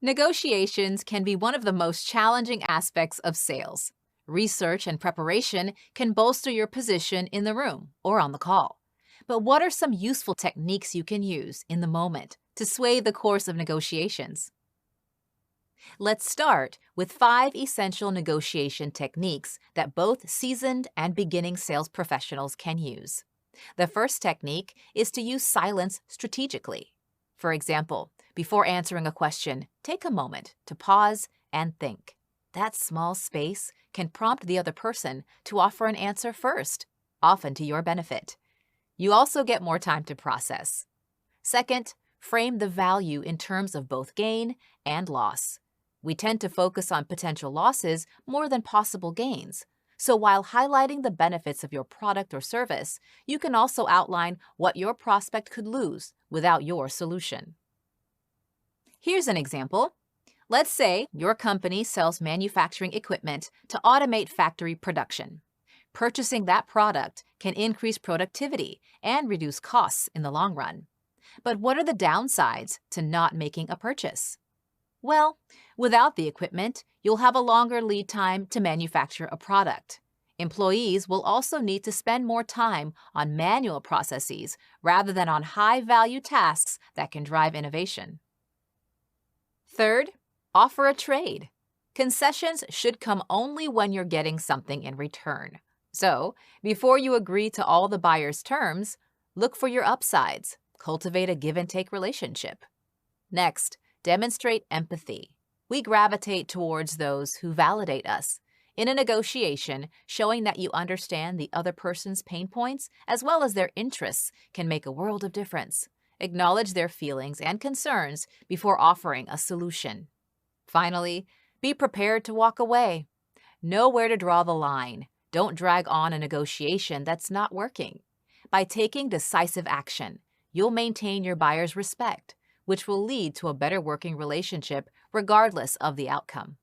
Negotiations can be one of the most challenging aspects of sales. Research and preparation can bolster your position in the room or on the call. But what are some useful techniques you can use in the moment to sway the course of negotiations? Let's start with 5 essential negotiation techniques that both seasoned and beginning sales professionals can use. The first technique is to use silence strategically. For example, before answering a question, take a moment to pause and think. That small space can prompt the other person to offer an answer first, often to your benefit. You also get more time to process. Second, frame the value in terms of both gain and loss. We tend to focus on potential losses more than possible gains. So while highlighting the benefits of your product or service, you can also outline what your prospect could lose without your solution. Here's an example. Let's say your company sells manufacturing equipment to automate factory production. Purchasing that product can increase productivity and reduce costs in the long run. But what are the downsides to not making a purchase? Well, without the equipment, you'll have a longer lead time to manufacture a product. Employees will also need to spend more time on manual processes rather than on high-value tasks that can drive innovation. Third, offer a trade. Concessions should come only when you're getting something in return. So, before you agree to all the buyer's terms, look for your upsides. Cultivate a give-and-take relationship. Next, demonstrate empathy. We gravitate towards those who validate us. In a negotiation, showing that you understand the other person's pain points as well as their interests can make a world of difference. Acknowledge their feelings and concerns before offering a solution. Finally, be prepared to walk away. Know where to draw the line. Don't drag on a negotiation that's not working. By taking decisive action, you'll maintain your buyer's respect, which will lead to a better working relationship regardless of the outcome.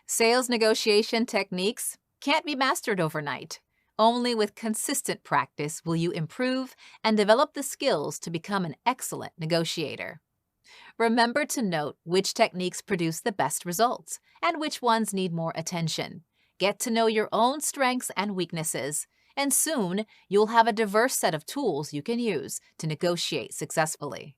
Sales negotiation techniques can't be mastered overnight. Only with consistent practice will you improve and develop the skills to become an excellent negotiator. Remember to note which techniques produce the best results and which ones need more attention. Get to know your own strengths and weaknesses, and soon you'll have a diverse set of tools you can use to negotiate successfully.